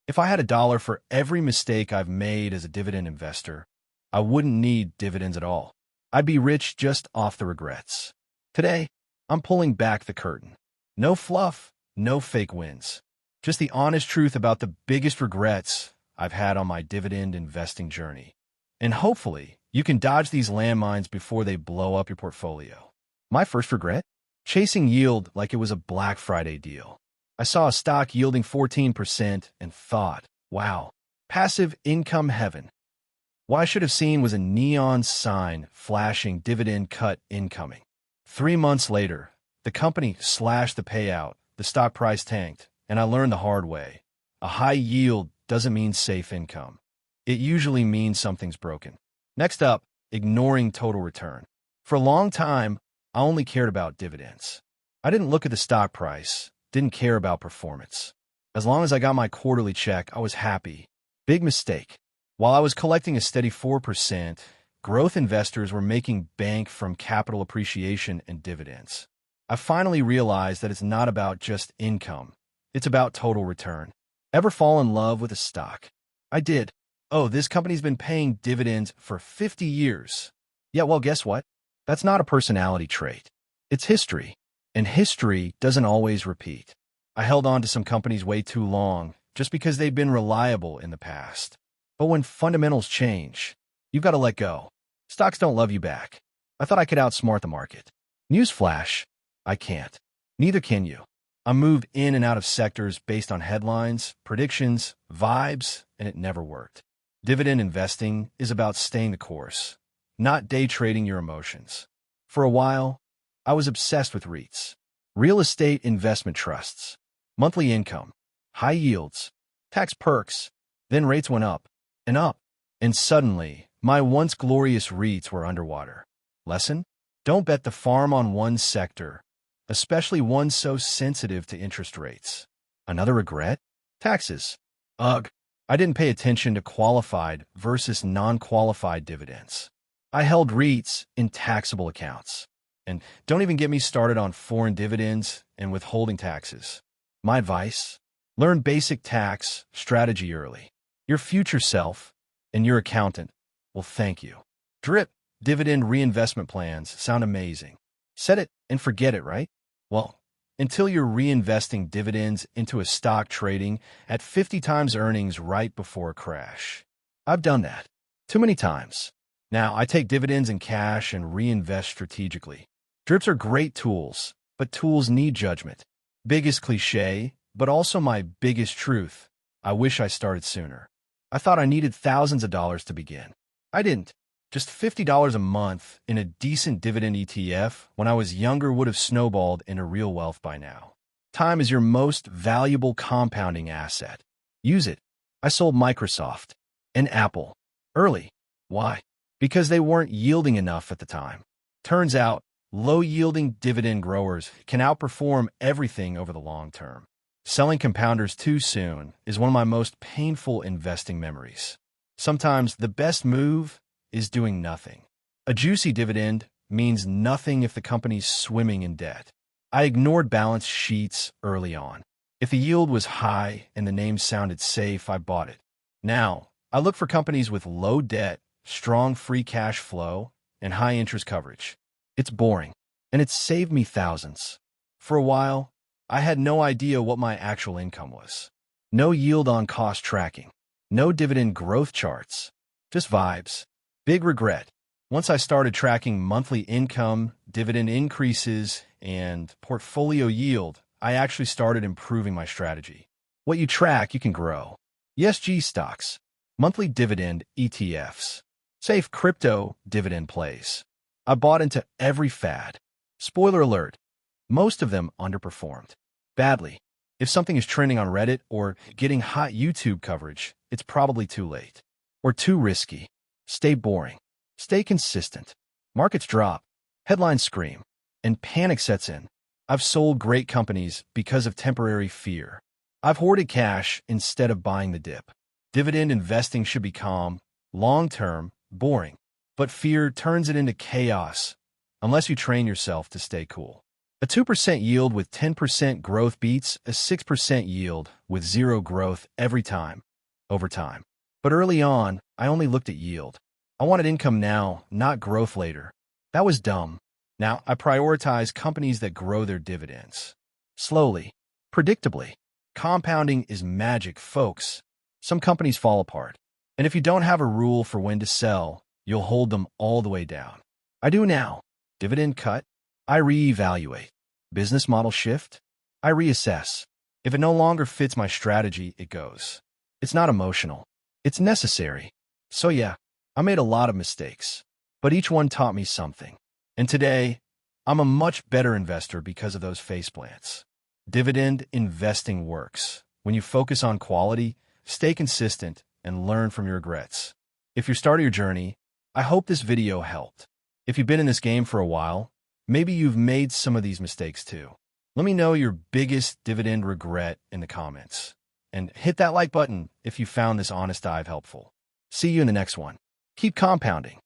If I had $1 for every mistake I've made as a dividend investor, I wouldn't need dividends at all. I'd be rich just off the regrets. Today, I'm pulling back the curtain. No fluff, no fake wins. Just the honest truth about the biggest regrets I've had on my dividend investing journey. And hopefully, you can dodge these landmines before they blow up your portfolio. My first regret? Chasing yield like it was a Black Friday deal. I saw a stock yielding 14% and thought, wow, passive income heaven. What I should have seen was a neon sign flashing dividend cut incoming. 3 months later, the company slashed the payout, the stock price tanked, and I learned the hard way. A high yield doesn't mean safe income. It usually means something's broken. Next up, ignoring total return. For a long time, I only cared about dividends. I didn't look at the stock price, didn't care about performance. As long as I got my quarterly check, I was happy. Big mistake. While I was collecting a steady 4%, growth investors were making bank from capital appreciation and dividends. I finally realized that it's not about just income. It's about total return. Ever fall in love with a stock? I did. Oh, this company's been paying dividends for 50 years. Yeah, well, guess what? That's not a personality trait. It's history. And history doesn't always repeat. I held on to some companies way too long just because they've been reliable in the past. But when fundamentals change, you've got to let go. Stocks don't love you back. I thought I could outsmart the market. Newsflash, I can't. Neither can you. I moved in and out of sectors based on headlines, predictions, vibes, and it never worked. Dividend investing is about staying the course, not day trading your emotions. For a while, I was obsessed with REITs, real estate investment trusts, monthly income, high yields, tax perks. Then rates went up, and suddenly, my once glorious REITs were underwater. Lesson? Don't bet the farm on one sector, especially one so sensitive to interest rates. Another regret? Taxes. Ugh. I didn't pay attention to qualified versus non-qualified dividends. I held REITs in taxable accounts. And don't even get me started on foreign dividends and withholding taxes. My advice? Learn basic tax strategy early. Your future self and your accountant will thank you. DRIP, dividend reinvestment plans, sound amazing. Set it and forget it, right? Well, until you're reinvesting dividends into a stock trading at 50 times earnings right before a crash. I've done that too many times. Now, I take dividends in cash and reinvest strategically. DRIPs are great tools, but tools need judgment. Biggest cliche, but also my biggest truth. I wish I started sooner. I thought I needed thousands of dollars to begin. I didn't. Just $50 a month in a decent dividend ETF when I was younger would have snowballed into real wealth by now. Time is your most valuable compounding asset. Use it. I sold Microsoft and Apple early. Why? Because they weren't yielding enough at the time. Turns out, low-yielding dividend growers can outperform everything over the long term. Selling compounders too soon is one of my most painful investing memories. Sometimes the best move is doing nothing. A juicy dividend means nothing if the company's swimming in debt. I ignored balance sheets early on. If the yield was high and the name sounded safe, I bought it. Now, I look for companies with low debt, strong free cash flow, and high interest coverage. It's boring, and it's saved me thousands. For a while, I had no idea what my actual income was. No yield on cost tracking. No dividend growth charts. Just vibes. Big regret. Once I started tracking monthly income, dividend increases, and portfolio yield, I actually started improving my strategy. What you track, you can grow. ESG stocks. Monthly dividend ETFs. Safe crypto dividend plays. I bought into every fad. Spoiler alert. Most of them underperformed. Badly. If something is trending on Reddit or getting hot YouTube coverage, it's probably too late. Or too risky. Stay boring. Stay consistent. Markets drop. Headlines scream. And panic sets in. I've sold great companies because of temporary fear. I've hoarded cash instead of buying the dip. Dividend investing should be calm, long-term, boring. But fear turns it into chaos unless you train yourself to stay cool. A 2% yield with 10% growth beats a 6% yield with zero growth every time, over time. But early on, I only looked at yield. I wanted income now, not growth later. That was dumb. Now, I prioritize companies that grow their dividends. Slowly, predictably. Compounding is magic, folks. Some companies fall apart. And if you don't have a rule for when to sell, you'll hold them all the way down. I do now. Dividend cut. I reevaluate. Business model shift. I reassess. If it no longer fits my strategy, it goes. It's not emotional. It's necessary. So yeah, I made a lot of mistakes, but each one taught me something. And today, I'm a much better investor because of those faceplants. Dividend investing works. When you focus on quality, stay consistent, and learn from your regrets. If you're starting your journey, I hope this video helped. If you've been in this game for a while, maybe you've made some of these mistakes too. Let me know your biggest dividend regret in the comments. And hit that like button if you found this honest dive helpful. See you in the next one. Keep compounding.